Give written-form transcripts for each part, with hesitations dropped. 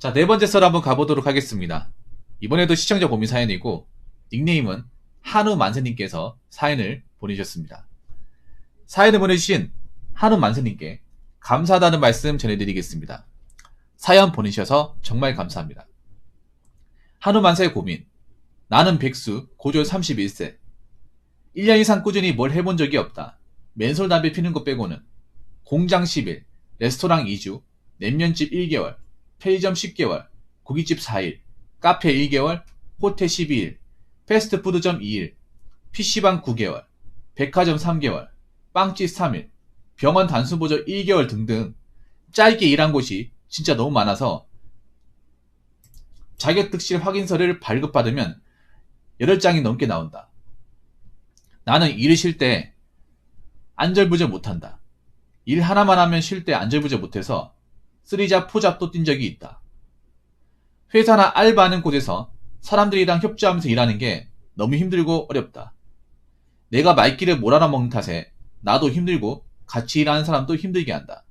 자, 네 번째 썰 한번 가보도록 하겠습니다. 이번에도 시청자 고민 사연이고 닉네임은 한우만세님께서 사연을 보내주셨습니다. 사연을 보내주신 한우만세님께 감사하다는 말씀 전해드리겠습니다. 사연 보내주셔서 정말 감사합니다. 한우만세의 고민. 나는 백수, 고졸 31세. 1년 이상 꾸준히 뭘 해본 적이 없다. 맨솔 담배 피는 것 빼고는 공장 10일, 레스토랑 2주, 냉면집 1개월, 편의점 10개월, 고깃집 4일, 카페 1개월, 호텔 12일, 패스트푸드점 2일, PC방 9개월, 백화점 3개월, 빵집 3일, 병원 단순보조 1개월 등등 짧게 일한 곳이 진짜 너무 많아서 자격특실 확인서를 발급받으면 8장이 넘게 나온다. 나는 일을 쉴 때 안절부절 못한다. 일 하나만 하면 쉴 때 안절부절 못해서 쓰리잡 포잡도 뛴 적이 있다. 회사나 알바하는 곳에서 사람들이랑 협조하면서 일하는 게 너무 힘들고 어렵다. 내가 말귀를 못 알아먹는 탓에 나도 힘들고 같이 일하는 사람도 힘들게 한다.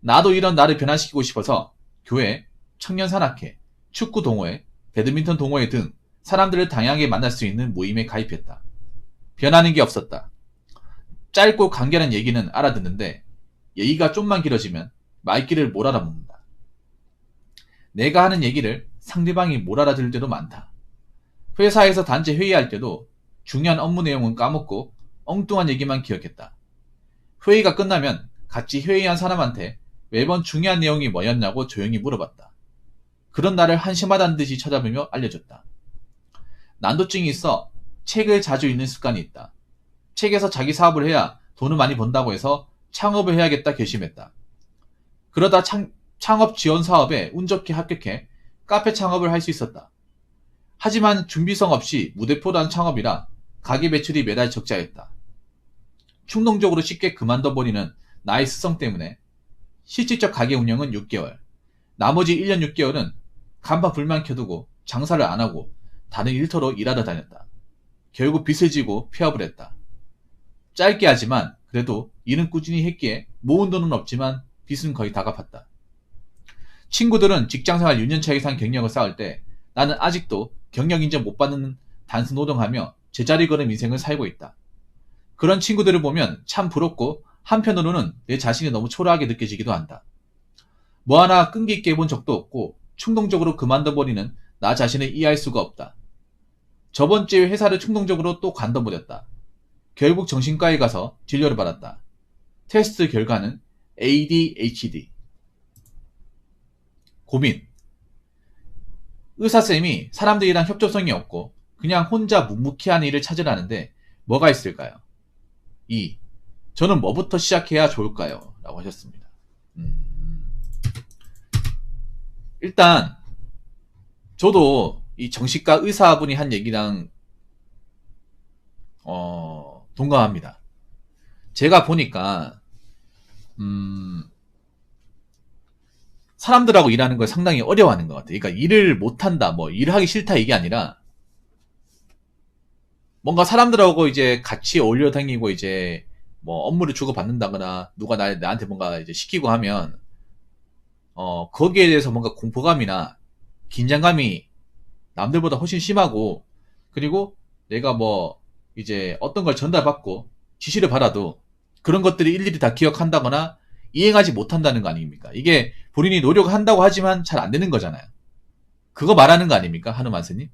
나도 이런 나를 변화시키고 싶어서 교회, 청년산악회, 축구 동호회, 배드민턴 동호회 등 사람들을 다양하게 만날 수 있는 모임에 가입했다. 변하는 게 없었다. 짧고 간결한 얘기는 알아듣는데 얘기가 좀만 길어지면 말귀를 못 알아먹는다. 내가 하는 얘기를 상대방이 못 알아들을 때도 많다. 회사에서 단체 회의할 때도 중요한 업무 내용은 까먹고 엉뚱한 얘기만 기억했다. 회의가 끝나면 같이 회의한 사람한테 매번 중요한 내용이 뭐였냐고 조용히 물어봤다. 그런 나를 한심하다는 듯이 쳐다보며 알려줬다. 난도증이 있어 책을 자주 읽는 습관이 있다. 책에서 자기 사업을 해야 돈을 많이 번다고 해서 창업을 해야겠다 결심했다. 그러다 창업 지원 사업에 운 좋게 합격해 카페 창업을 할 수 있었다. 하지만 준비성 없이 무대포단 창업이라 가게 매출이 매달 적자였다. 충동적으로 쉽게 그만둬버리는 나의 습성 때문에 실질적 가게 운영은 6개월, 나머지 1년 6개월은 간판 불만 켜두고 장사를 안 하고 다른 일터로 일하러 다녔다. 결국 빚을 지고 폐업을 했다. 짧게 하지만 그래도 일은 꾸준히 했기에 모은 돈은 없지만 빚은 거의 다 갚았다. 친구들은 직장생활 6년차 이상 경력을 쌓을 때 나는 아직도 경력 인정 못 받는 단순 노동하며 제자리 걸음 인생을 살고 있다. 그런 친구들을 보면 참 부럽고 한편으로는 내 자신이 너무 초라하게 느껴지기도 한다. 뭐 하나 끈기 있게 해본 적도 없고 충동적으로 그만둬버리는 나 자신을 이해할 수가 없다. 저번 주에 회사를 충동적으로 또 관둬버렸다. 결국 정신과에 가서 진료를 받았다. 테스트 결과는 ADHD. 고민. 의사쌤이 사람들이랑 협조성이 없고 그냥 혼자 묵묵히한 일을 찾으라는데 뭐가 있을까요? 2. 저는 뭐부터 시작해야 좋을까요? 라고 하셨습니다. 일단 저도 이 정신과 의사분이 한 얘기랑 동감합니다. 제가 보니까 사람들하고 일하는 걸 상당히 어려워하는 것 같아요. 그러니까 일을 못한다, 뭐 일을 하기 싫다 이게 아니라 뭔가 사람들하고 이제 같이 어울려 다니고 이제 뭐 업무를 주고받는다거나 누가 나한테 뭔가 이제 시키고 하면 거기에 대해서 뭔가 공포감이나 긴장감이 남들보다 훨씬 심하고, 그리고 내가 뭐 이제 어떤 걸 전달받고 지시를 받아도 그런 것들이 일일이 다 기억한다거나 이행하지 못한다는 거 아닙니까? 이게 본인이 노력한다고 하지만 잘 안 되는 거잖아요. 그거 말하는 거 아닙니까? 한우만세님?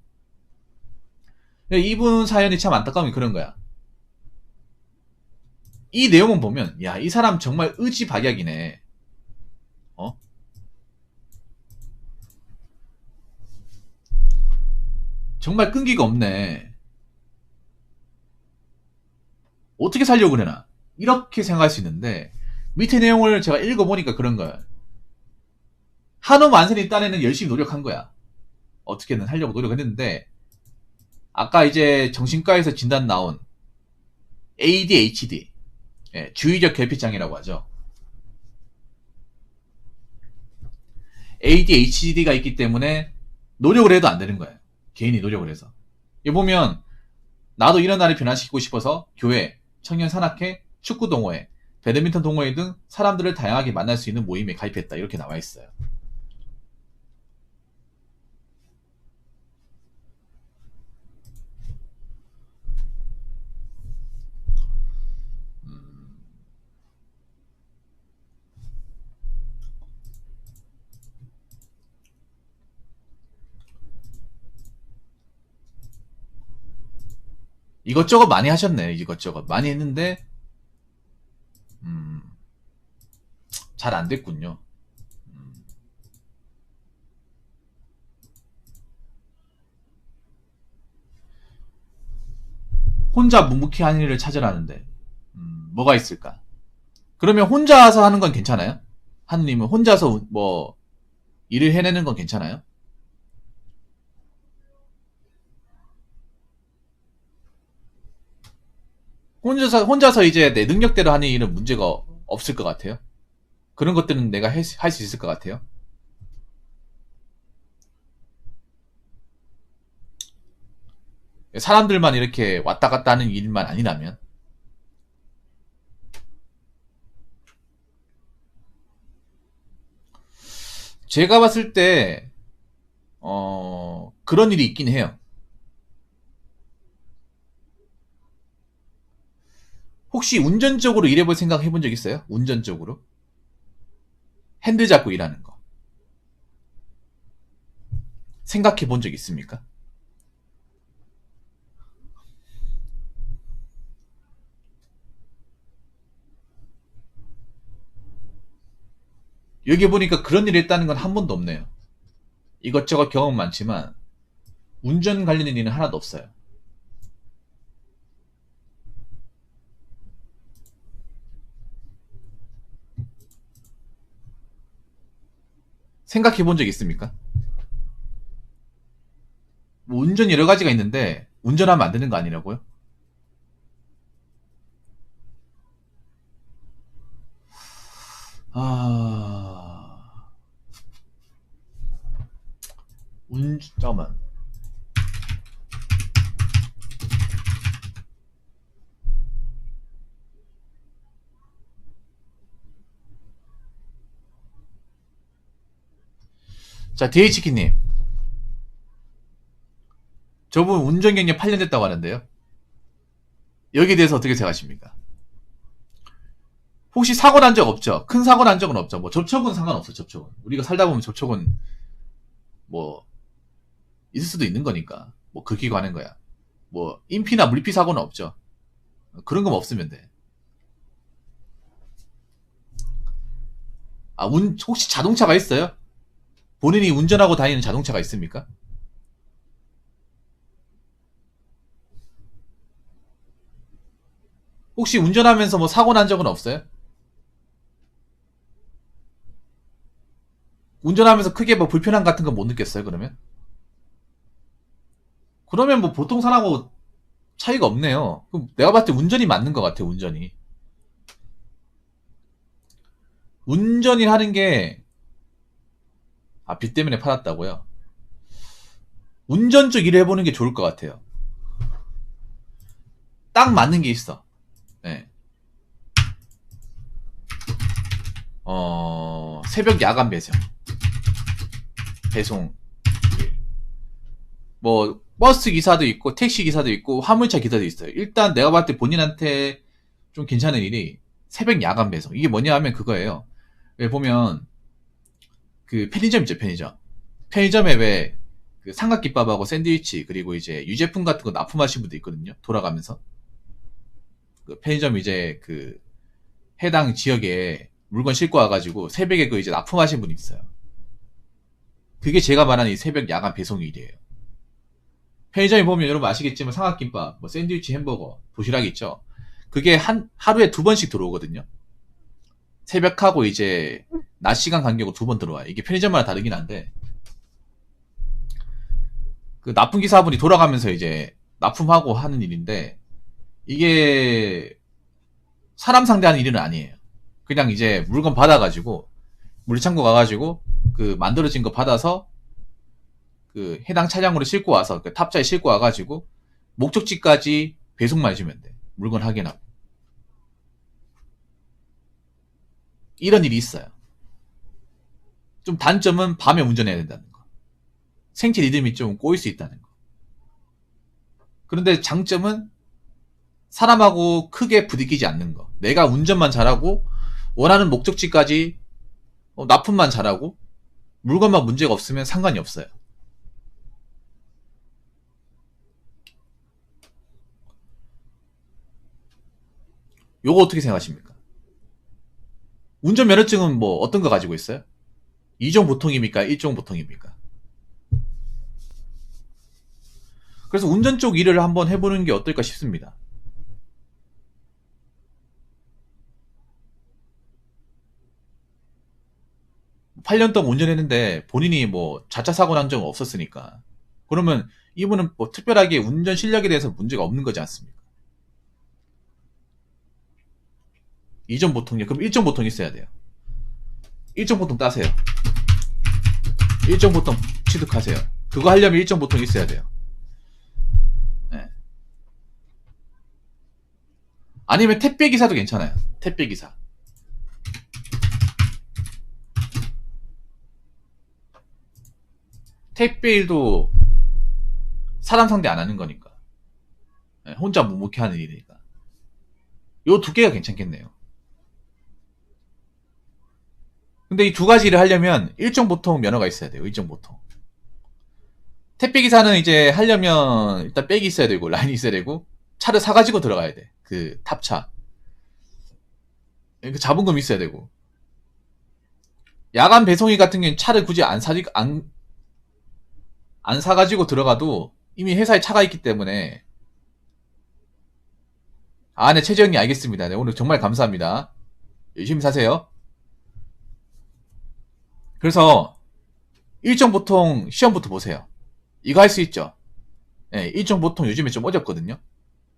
이분 사연이 참 안타까운 게 그런 거야. 이 내용은 보면 야, 이 사람 정말 의지박약이네. 정말 끈기가 없네. 어떻게 살려고 그러나? 이렇게 생각할 수 있는데 밑에 내용을 제가 읽어보니까 그런 거야. 한우만세님 딴에는 열심히 노력한 거야. 어떻게든 하려고 노력했는데 아까 이제 정신과에서 진단 나온 ADHD, 주의적 결핍장애라고 하죠. ADHD가 있기 때문에 노력을 해도 안 되는 거예요. 개인이 노력을 해서. 여기 보면 나도 이런 나를 변화시키고 싶어서 교회, 청년산악회, 축구 동호회, 배드민턴 동호회 등 사람들을 다양하게 만날 수 있는 모임에 가입했다. 이렇게 나와 있어요. 이것저것 많이 하셨네. 이것저것 많이 했는데 잘 안 됐군요. 혼자 묵묵히 하는 일을 찾으라는데 뭐가 있을까? 그러면 혼자서 하는 건 괜찮아요? 하느님은 혼자서 뭐 일을 해내는 건 괜찮아요? 혼자서 이제 내 능력대로 하는 일은 문제가 없을 것 같아요. 그런 것들은 내가 할 수 있을 것 같아요. 사람들만 이렇게 왔다 갔다 하는 일만 아니라면. 제가 봤을 때, 그런 일이 있긴 해요. 혹시 운전적으로 일해볼 생각 해본 적 있어요? 운전적으로? 핸들 잡고 일하는 거. 생각해 본 적 있습니까? 여기 보니까 그런 일을 했다는 건 한 번도 없네요. 이것저것 경험 많지만, 운전 관련된 일은 하나도 없어요. 생각해 본 적 있습니까? 뭐 운전 여러 가지가 있는데, 운전하면 안 되는 거 아니라고요? 아, 잠깐만. 자, DH키님. 저분 운전 경력 8년 됐다고 하는데요. 여기에 대해서 어떻게 생각하십니까? 혹시 사고 난 적 없죠? 큰 사고 난 적은 없죠? 뭐 접촉은 상관없어, 접촉은. 우리가 살다 보면 접촉은 뭐 있을 수도 있는 거니까. 뭐 극히 관한 거야. 뭐 인피나 물피 사고는 없죠. 그런 거 없으면 돼. 아, 혹시 자동차가 있어요? 본인이 운전하고 다니는 자동차가 있습니까? 혹시 운전하면서 뭐 사고 난 적은 없어요? 운전하면서 크게 뭐 불편함 같은 거 못 느꼈어요, 그러면? 그러면 뭐 보통 사람하고 차이가 없네요. 그럼 내가 봤을 때 운전이 맞는 것 같아, 운전이. 운전이 하는 게, 아, 빚 때문에 팔았다고요? 운전 쪽 일을 해보는 게 좋을 것 같아요. 딱 맞는 게 있어. 네. 새벽 야간 배송. 뭐, 버스 기사도 있고, 택시 기사도 있고, 화물차 기사도 있어요. 일단 내가 봤을 때 본인한테 좀 괜찮은 일이 새벽 야간 배송. 이게 뭐냐 하면 그거예요. 왜 보면, 그 편의점 있죠, 편의점. 편의점에 왜, 그 삼각김밥하고 샌드위치, 그리고 이제 유제품 같은 거 납품하신 분도 있거든요. 돌아가면서. 그 편의점 이제 그 해당 지역에 물건 싣고 와가지고 새벽에 그 이제 납품하신 분이 있어요. 그게 제가 말하는 이 새벽 야간 배송 일이에요. 편의점에 보면 여러분 아시겠지만 삼각김밥, 뭐 샌드위치, 햄버거, 도시락 있죠. 그게 하루에 2번씩 들어오거든요. 새벽하고 이제 낮 시간 간격으로 2번 들어와요. 이게 편의점마다 다르긴 한데 그 납품 기사분이 돌아가면서 이제 납품하고 하는 일인데 이게 사람 상대하는 일은 아니에요. 그냥 이제 물건 받아가지고 물류창고 가가지고 그 만들어진 거 받아서 그 해당 차량으로 싣고 와서 그 탑차에 싣고 와가지고 목적지까지 배송만 해주면 돼. 물건 확인하고. 이런 일이 있어요. 좀 단점은 밤에 운전해야 된다는 거. 생체 리듬이 좀 꼬일 수 있다는 거. 그런데 장점은 사람하고 크게 부딪히지 않는 거. 내가 운전만 잘하고 원하는 목적지까지 납품만 잘하고 물건만 문제가 없으면 상관이 없어요. 요거 어떻게 생각하십니까? 운전면허증은 뭐 어떤 거 가지고 있어요? 2종 보통입니까? 1종 보통입니까? 그래서 운전 쪽 일을 한번 해보는 게 어떨까 싶습니다. 팔 년 동안 운전했는데 본인이 뭐 자차 사고 난 적은 없었으니까. 그러면 이분은 뭐 특별하게 운전 실력에 대해서 문제가 없는 거지 않습니까? 2종 보통이요. 그럼 1종 보통 있어야 돼요. 1종 보통 따세요. 1종 보통 취득하세요. 그거 하려면 1종 보통 있어야 돼요. 네. 아니면 택배 기사도 괜찮아요. 택배 기사. 택배 일도 사람 상대 안 하는 거니까. 네, 혼자 묵묵히 하는 일이니까. 요 두 개가 괜찮겠네요. 근데 이 두 가지 일을 하려면 일종 보통 면허가 있어야 돼요. 일종 보통. 택배 기사는 이제 하려면 일단 백이 있어야 되고 라인이 있어야 되고 차를 사가지고 들어가야 돼. 그 탑차. 그 자본금 있어야 되고. 야간 배송이 같은 경우는 차를 굳이 안 사가지고 들어가도 이미 회사에 차가 있기 때문에. 아, 네, 최재형님 알겠습니다. 네, 오늘 정말 감사합니다. 열심히 사세요. 그래서 일종 보통 시험부터 보세요. 이거 할 수 있죠? 네, 일종 보통 요즘에 좀 어렵거든요.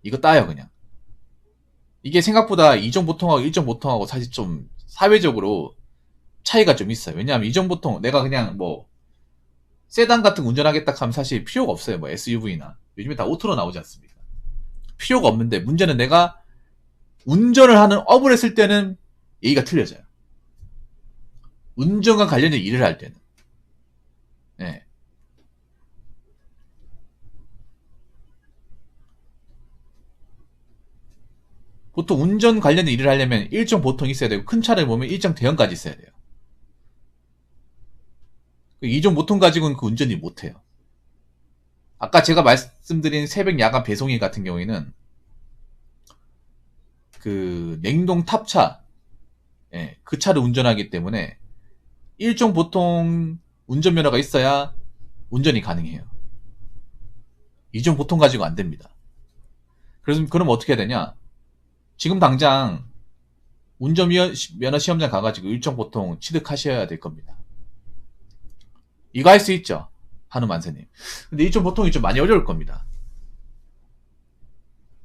이거 따요 그냥. 이게 생각보다 이종 보통하고 일종 보통하고 사실 좀 사회적으로 차이가 좀 있어요. 왜냐하면 이종 보통 내가 그냥 뭐 세단 같은 거 운전하겠다 하면 사실 필요가 없어요. 뭐 SUV나 요즘에 다 오토로 나오지 않습니까? 필요가 없는데 문제는 내가 운전을 하는 업을 했을 때는 얘기가 틀려져요. 운전과 관련된 일을 할 때는. 네. 보통 운전 관련된 일을 하려면 일정 보통 있어야 되고 큰 차를 보면 일정 대형까지 있어야 돼요. 이종 보통 가지고는 그 운전이 못해요. 아까 제가 말씀드린 새벽 야간 배송일 같은 경우에는 그 냉동 탑차, 예, 그 차를 운전하기 때문에 일종 보통 운전면허가 있어야 운전이 가능해요. 이종 보통 가지고 안 됩니다. 그래서 그럼 어떻게 해야 되냐? 지금 당장 운전면허 시험장 가가지고 일종 보통 취득하셔야 될 겁니다. 이거 할 수 있죠? 한우 만세님. 근데 일종 보통이 좀 많이 어려울 겁니다.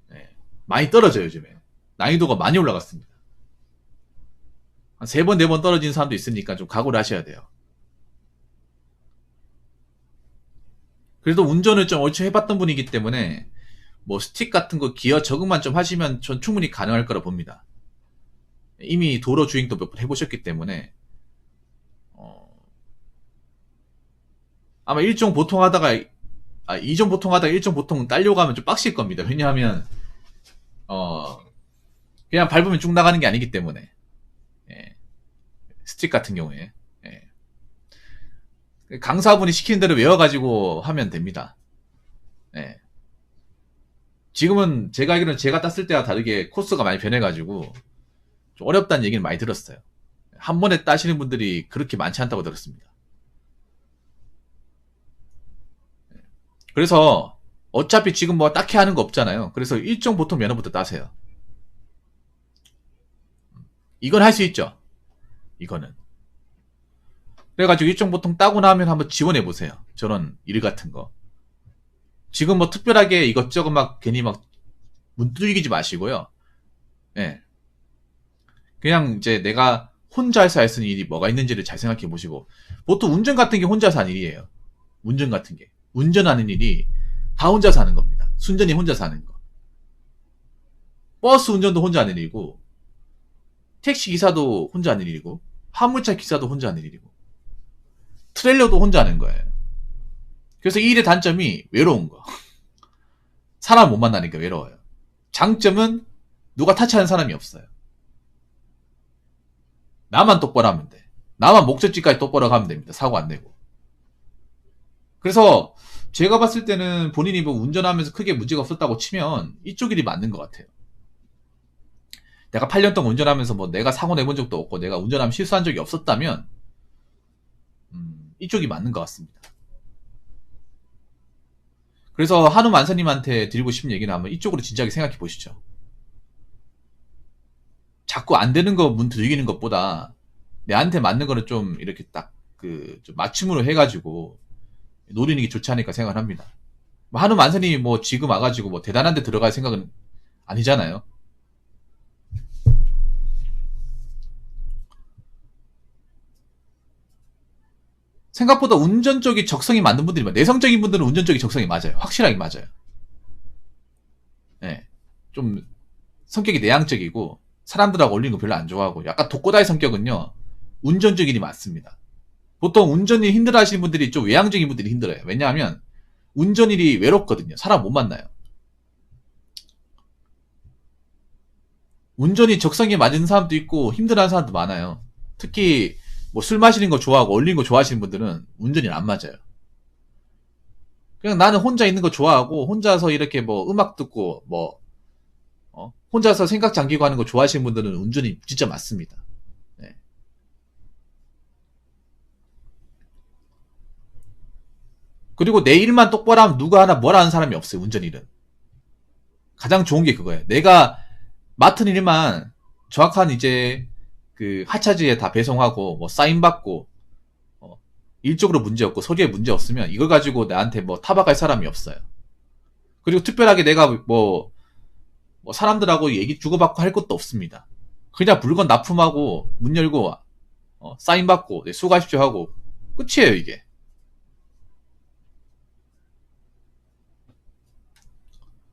네, 많이 떨어져요, 요즘에. 난이도가 많이 올라갔습니다. 한 3번, 4번 떨어진 사람도 있으니까 좀 각오를 하셔야 돼요. 그래도 운전을 좀 얼추 해봤던 분이기 때문에 뭐 스틱 같은 거 기어 적응만 좀 하시면 전 충분히 가능할 거라 봅니다. 이미 도로 주행도 몇 번 해보셨기 때문에 아마 일종 보통 하다가 이종 보통 하다가 일종 보통 딸려고 하면 좀 빡실 겁니다. 왜냐하면 그냥 밟으면 쭉 나가는 게 아니기 때문에. 예. 스틱 같은 경우에. 예. 강사분이 시키는 대로 외워가지고 하면 됩니다. 예. 지금은 제가 알기로는 제가 땄을 때와 다르게 코스가 많이 변해가지고 좀 어렵다는 얘기는 많이 들었어요. 한 번에 따시는 분들이 그렇게 많지 않다고 들었습니다. 그래서 어차피 지금 뭐 딱히 하는 거 없잖아요. 그래서 일종 보통 면허부터 따세요. 이건 할 수 있죠. 이거는. 그래가지고 일종 보통 따고 나면 한번 지원해보세요. 저런 일 같은 거. 지금 뭐 특별하게 이것저것 막 괜히 막 문두리기지 마시고요. 예. 그냥 이제 내가 혼자서 할 수 있는 일이 뭐가 있는지를 잘 생각해 보시고. 보통 운전 같은 게 혼자서 하는 일이에요. 운전 같은 게. 운전하는 일이 다 혼자서 하는 겁니다. 순전히 혼자서 하는 거. 버스 운전도 혼자 하는 일이고, 택시 기사도 혼자 하는 일이고, 화물차 기사도 혼자 하는 일이고, 트레일러도 혼자 하는 거예요. 그래서 이 일의 단점이 외로운 거. 사람 못 만나니까 외로워요. 장점은 누가 타치하는 사람이 없어요. 나만 똑바로 하면 돼. 나만 목적지까지 똑바로 가면 됩니다. 사고 안 내고. 그래서 제가 봤을 때는 본인이 뭐 운전하면서 크게 문제가 없었다고 치면 이쪽 일이 맞는 것 같아요. 내가 8년 동안 운전하면서 뭐 내가 사고 내본 적도 없고 내가 운전하면 실수한 적이 없었다면 이쪽이 맞는 것 같습니다. 그래서 한우 만사님한테 드리고 싶은 얘기는 한번 이쪽으로 진지하게 생각해 보시죠. 자꾸 안 되는 거 문 들이기는 것보다 내한테 맞는 거를 좀 이렇게 딱 좀 맞춤으로 해가지고 노리는 게 좋지 않을까 생각을 합니다. 뭐 한우 만사님이 뭐 지금 와가지고 뭐 대단한 데 들어갈 생각은 아니잖아요. 생각보다 운전 쪽이 적성이 맞는 분들이 많아요. 내성적인 분들은 운전 쪽이 적성이 맞아요. 확실하게 맞아요. 네. 좀 성격이 내향적이고 사람들하고 어울리는 거 별로 안 좋아하고 약간 독고다이 성격은요. 운전 쪽 일이 맞습니다. 보통 운전이 힘들어 하시는 분들이 좀 외향적인 분들이 힘들어요. 왜냐하면 운전일이 외롭거든요. 사람 못 만나요. 운전이 적성에 맞은 사람도 있고 힘들어하는 사람도 많아요. 특히 뭐 술 마시는 거 좋아하고 어울리는 거 좋아하시는 분들은 운전이 안 맞아요. 그냥 나는 혼자 있는 거 좋아하고 혼자서 이렇게 뭐 음악 듣고 뭐 혼자서 생각 잠기고 하는 거 좋아하시는 분들은 운전이 진짜 맞습니다. 네. 그리고 내 일만 똑바로 하면 누가 하나 뭐라 하는 사람이 없어요. 운전일은. 가장 좋은 게 그거예요. 내가 맡은 일만 정확한 이제 그 하차지에 다 배송하고 뭐 사인 받고 일적으로 문제 없고 서류에 문제 없으면 이걸 가지고 나한테 뭐 타박할 사람이 없어요. 그리고 특별하게 내가 뭐 사람들하고 얘기 주고받고 할 것도 없습니다. 그냥 물건 납품하고 문 열고 사인 받고 네, 수고하십시오 하고 끝이에요 이게.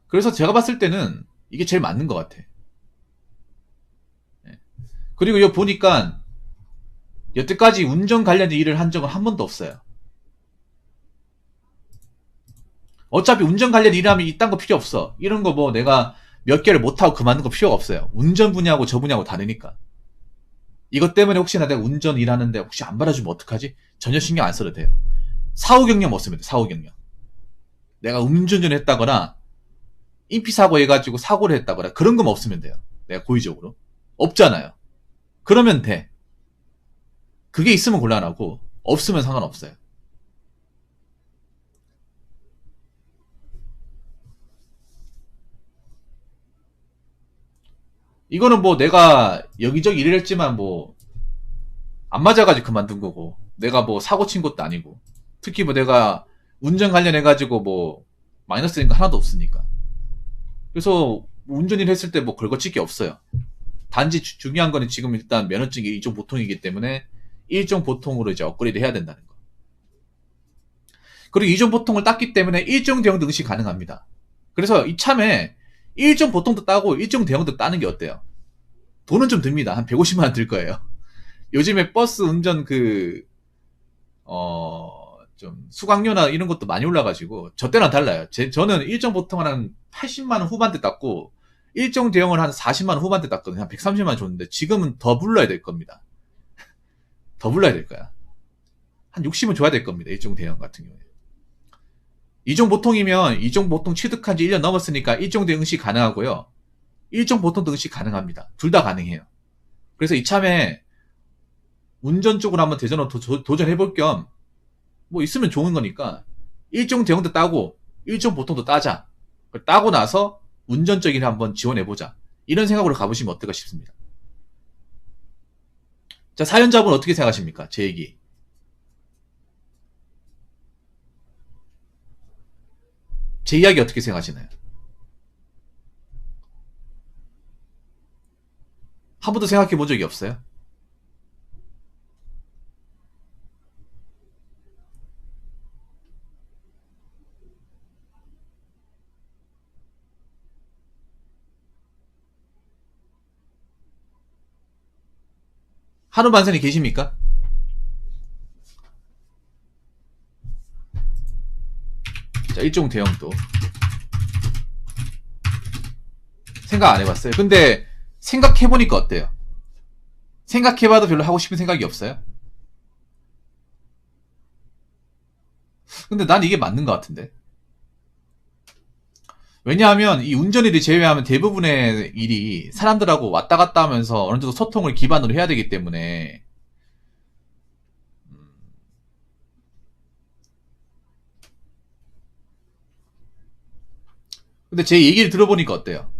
그래서 제가 봤을 때는 이게 제일 맞는 것 같아. 네. 그리고 이거 보니까 여태까지 운전 관련된 일을 한 적은 한 번도 없어요. 어차피 운전 관련 일하면 이딴 거 필요 없어. 이런 거 뭐 내가 몇 개를 못하고 그만둔 거 필요가 없어요. 운전 분야하고 저 분야하고 다르니까. 이것 때문에 혹시나 내가 운전 일하는데 혹시 안 받아주면 어떡하지? 전혀 신경 안 써도 돼요. 사후 경력 못 쓰면 돼, 사후 경력. 내가 음주운전을 했다거나 인피사고 해가지고 사고를 했다거나 그런 거만 없으면 돼요. 내가 고의적으로. 없잖아요. 그러면 돼. 그게 있으면 곤란하고 없으면 상관없어요. 이거는 뭐 내가 여기저기 일을 했지만 뭐 안 맞아가지고 그만둔 거고 내가 뭐 사고 친 것도 아니고 특히 뭐 내가 운전 관련해가지고 뭐 마이너스 된 거 하나도 없으니까 그래서 운전일 했을 때 뭐 걸거칠 게 없어요. 단지 중요한 거는 지금 일단 면허증이 일종 보통이기 때문에 일종 보통으로 이제 업그레이드 해야 된다는 거. 그리고 일종 보통을 땄기 때문에 일종 대형도 응시 가능합니다. 그래서 이참에 일종 보통도 따고 일종 대형도 따는 게 어때요? 돈은 좀 듭니다. 한 150만 원 들 거예요. 요즘에 버스 운전 좀 수강료나 이런 것도 많이 올라가지고 저 때랑 달라요. 저는 일종 보통은 한 80만 원 후반대 땄고 일종 대형을 한 40만 원 후반대 땄거든요. 한 130만 원 줬는데 지금은 더 불러야 될 겁니다. 더 불러야 될 거야. 한 60은 줘야 될 겁니다. 일종 대형 같은 경우에. 이종 보통이면 이종 보통 취득한 지 1년 넘었으니까 일종 대응 시 가능하고요. 일종 보통 등시 가능합니다. 둘 다 가능해요. 그래서 이참에 운전 쪽으로 한번 도전해볼 겸 뭐 있으면 좋은 거니까 일종 대형도 따고 일종 보통도 따자. 따고 나서 운전적인 한번 지원해보자. 이런 생각으로 가보시면 어떨까 싶습니다. 자, 사연자분 어떻게 생각하십니까? 제 얘기. 제 이야기 어떻게 생각하시나요? 한 번도 생각해 본 적이 없어요? 한우 반선이 계십니까? 자, 일종 대형도. 생각 안 해봤어요. 근데 생각해보니까 어때요? 생각해봐도 별로 하고 싶은 생각이 없어요? 근데 난 이게 맞는 것 같은데. 왜냐하면 이 운전일을 제외하면 대부분의 일이 사람들하고 왔다 갔다 하면서 어느 정도 소통을 기반으로 해야 되기 때문에 근데 제 얘기를 들어보니까 어때요?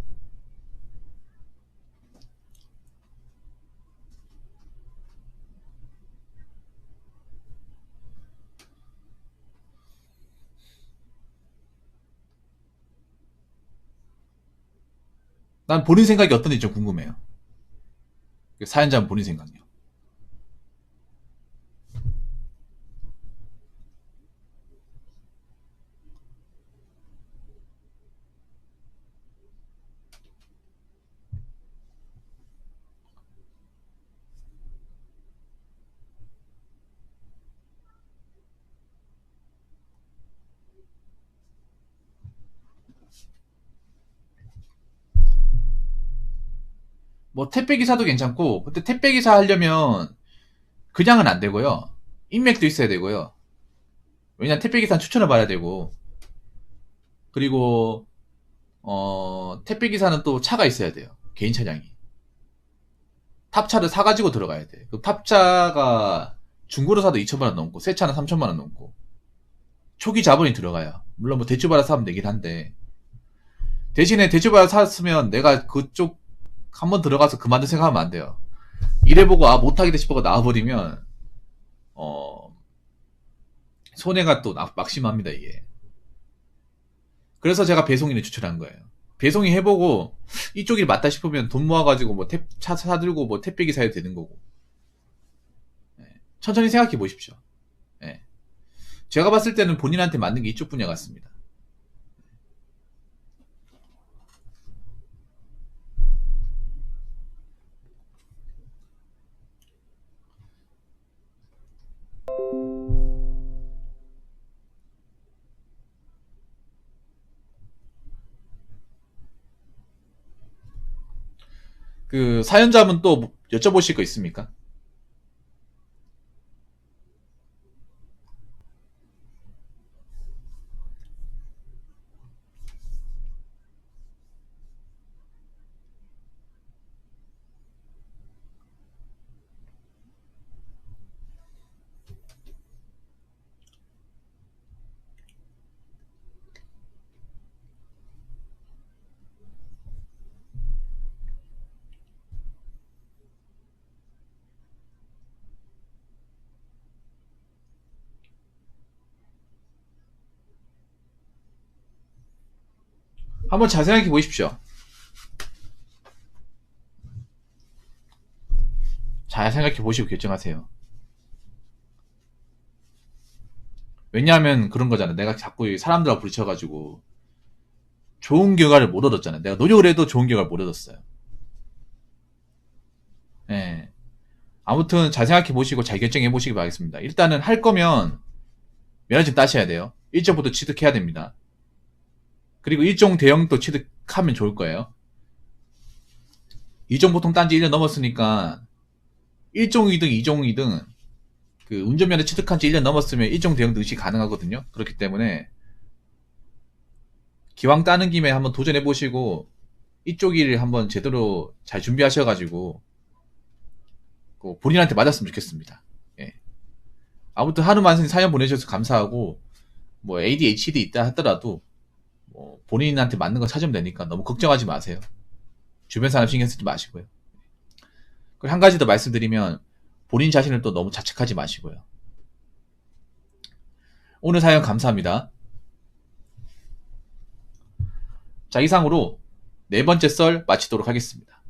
난 본인 생각이 어떤지 좀 궁금해요. 사연자분 본인 생각이요. 뭐 택배 기사도 괜찮고, 근데 택배 기사 하려면 그냥은 안 되고요. 인맥도 있어야 되고요. 왜냐면 택배 기사는 추천을 받아야 되고, 그리고 택배 기사는 또 차가 있어야 돼요. 개인 차량이. 탑차를 사가지고 들어가야 돼. 그 탑차가 중고로 사도 2천만 원 넘고, 새 차는 3천만 원 넘고, 초기 자본이 들어가요. 물론 뭐 대출 받아 사면 되긴 한데, 대신에 대출 받아 샀으면 내가 그쪽 한번 들어가서 그만둘 생각하면 안 돼요. 이래보고 아 못하겠다 싶어가 나와버리면 어 손해가 또 막심합니다 이게. 그래서 제가 배송인을 추천한 거예요. 배송이 해보고 이쪽이 맞다 싶으면 돈 모아가지고 뭐 차 사들고 뭐 택배기 사야 되는 거고. 예. 천천히 생각해 보십시오. 예. 제가 봤을 때는 본인한테 맞는 게 이쪽 분야 같습니다. 그 사연자분 또 여쭤보실 거 있습니까? 한번 잘 생각해 보십시오. 잘 생각해 보시고 결정하세요. 왜냐하면 그런 거잖아. 내가 자꾸 사람들하고 부딪혀가지고 좋은 결과를 못 얻었잖아. 내가 노력을 해도 좋은 결과를 못 얻었어요. 예. 아무튼 잘 생각해 보시고 잘 결정해 보시기 바라겠습니다. 일단은 할 거면 면허증 따셔야 돼요. 1점부터 취득해야 됩니다. 그리고 1종 대형도 취득하면 좋을 거예요. 2종 보통 딴지 1년 넘었으니까 1종이든 2종이든 그 운전면허 취득한 지 1년 넘었으면 1종 대형 등시 가능하거든요. 그렇기 때문에 기왕 따는 김에 한번 도전해 보시고 이쪽 일을 한번 제대로 잘 준비하셔가지고 본인한테 맞았으면 좋겠습니다. 예. 아무튼 하루만신 사연 보내주셔서 감사하고 뭐 ADHD 있다 하더라도 뭐 본인한테 맞는 거 찾으면 되니까 너무 걱정하지 마세요. 주변 사람 신경 쓰지 마시고요. 그리고 한 가지 더 말씀드리면 본인 자신을 또 너무 자책하지 마시고요. 오늘 사연 감사합니다. 자, 이상으로 네 번째 썰 마치도록 하겠습니다.